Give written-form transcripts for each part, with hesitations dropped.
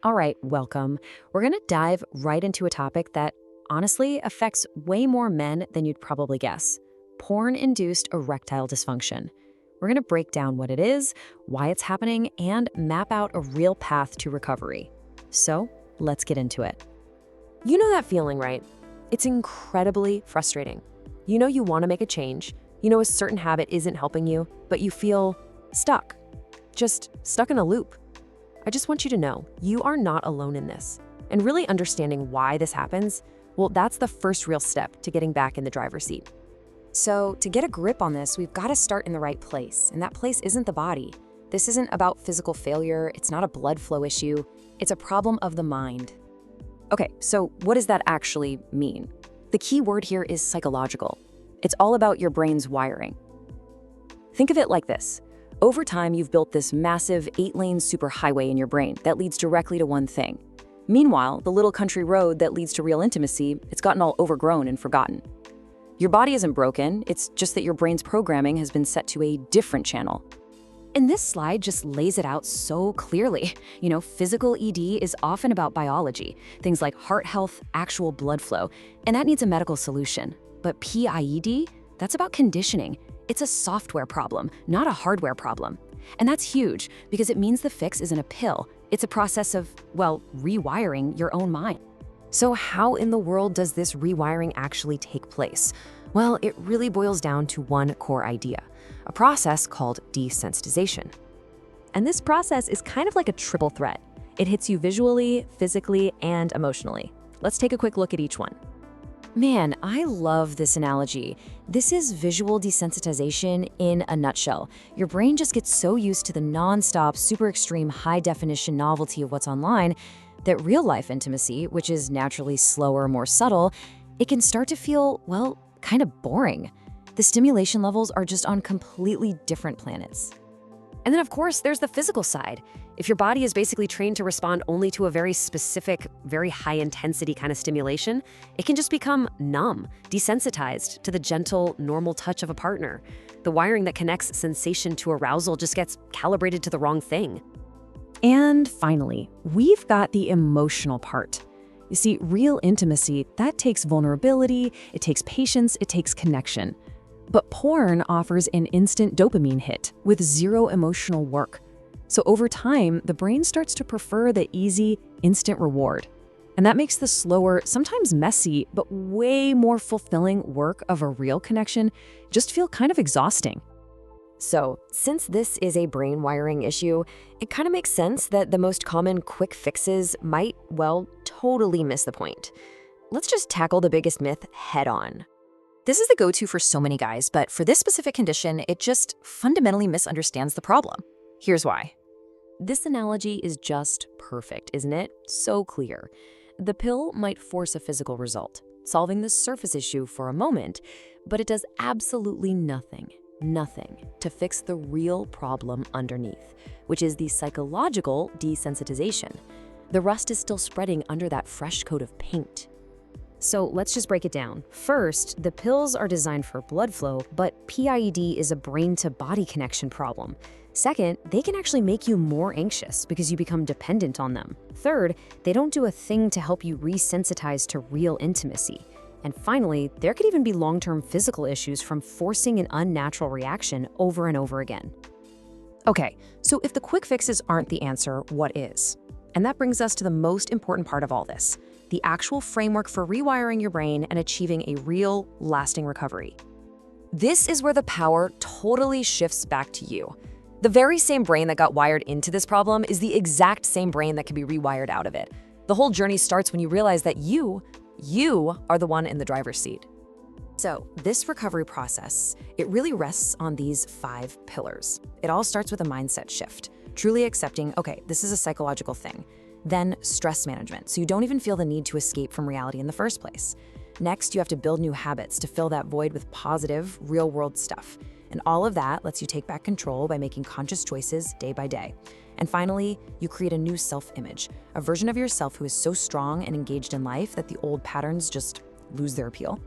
All right, welcome. We're going to dive right into a topic that honestly affects way more men than you'd probably guess: porn-induced erectile dysfunction. We're going to break down what it is, why it's happening, and map out a real path to recovery. So let's get into it. You know that feeling, right? It's incredibly frustrating. You know you want to make a change. You know a certain habit isn't helping you, but you feel stuck. Just stuck in a loop. I just want you to know, you are not alone in this. And really understanding why this happens, well, that's the first real step to getting back in the driver's seat. So to get a grip on this, we've got to start in the right place, and that place isn't the body. This isn't about physical failure. It's not a blood flow issue. It's a problem of the mind. Okay, so what does that actually mean? The key word here is psychological. It's all about your brain's wiring. Think of it like this. Over time, you've built this massive 8-lane superhighway in your brain that leads directly to one thing. Meanwhile, the little country road that leads to real intimacy, it's gotten all overgrown and forgotten. Your body isn't broken, it's just that your brain's programming has been set to a different channel. And this slide just lays it out so clearly. You know, physical ED is often about biology, things like heart health, actual blood flow, and that needs a medical solution. But PIED, that's about conditioning. It's a software problem, not a hardware problem. And that's huge because it means the fix isn't a pill. It's a process of, well, rewiring your own mind. So how in the world does this rewiring actually take place? Well, it really boils down to one core idea, a process called desensitization. And this process is kind of like a triple threat. It hits you visually, physically, and emotionally. Let's take a quick look at each one. Man, I love this analogy. This is visual desensitization in a nutshell. Your brain just gets so used to the non-stop, super extreme, high-definition novelty of what's online that real-life intimacy, which is naturally slower, more subtle, it can start to feel, well, kind of boring. The stimulation levels are just on completely different planets. And then, of course, there's the physical side. If your body is basically trained to respond only to a very specific, very high-intensity kind of stimulation, it can just become numb, desensitized to the gentle, normal touch of a partner. The wiring that connects sensation to arousal just gets calibrated to the wrong thing. And finally, we've got the emotional part. You see, real intimacy, that takes vulnerability, it takes patience, it takes connection. But porn offers an instant dopamine hit with zero emotional work. So over time, the brain starts to prefer the easy, instant reward. And that makes the slower, sometimes messy, but way more fulfilling work of a real connection just feel kind of exhausting. So, since this is a brain wiring issue, it kind of makes sense that the most common quick fixes might, well, totally miss the point. Let's just tackle the biggest myth head on. This is the go-to for so many guys, but for this specific condition, it just fundamentally misunderstands the problem. Here's why. This analogy is just perfect, isn't it? So clear. The pill might force a physical result, solving the surface issue for a moment, but it does absolutely nothing to fix the real problem underneath, which is the psychological desensitization. The rust is still spreading under that fresh coat of paint. So let's just break it down. First, the pills are designed for blood flow, but PIED is a brain-to-body connection problem. Second, they can actually make you more anxious because you become dependent on them. Third, they don't do a thing to help you resensitize to real intimacy. And finally, there could even be long-term physical issues from forcing an unnatural reaction over and over again. Okay, so if the quick fixes aren't the answer, what is? And that brings us to the most important part of all this: the actual framework for rewiring your brain and achieving a real, lasting recovery. This is where the power totally shifts back to you. The very same brain that got wired into this problem is the exact same brain that can be rewired out of it. The whole journey starts when you realize that you are the one in the driver's seat. So this recovery process, it really rests on these 5 pillars. It all starts with a mindset shift, truly accepting, okay, this is a psychological thing. Then stress management, so you don't even feel the need to escape from reality in the first place. Next, you have to build new habits to fill that void with positive, real-world stuff. And all of that lets you take back control by making conscious choices day by day. And finally, you create a new self-image, a version of yourself who is so strong and engaged in life that the old patterns just lose their appeal.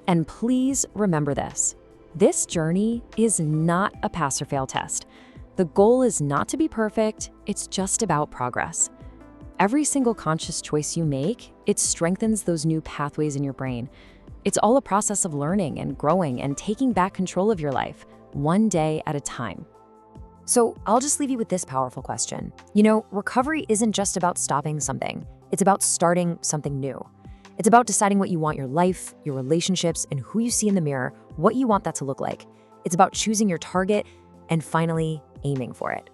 And please remember this. This journey is not a pass or fail test. The goal is not to be perfect, it's just about progress. Every single conscious choice you make, it strengthens those new pathways in your brain. It's all a process of learning and growing and taking back control of your life, one day at a time. So I'll just leave you with this powerful question. Recovery isn't just about stopping something. It's about starting something new. It's about deciding what you want your life, your relationships, and who you see in the mirror, what you want that to look like. It's about choosing your target and finally aiming for it.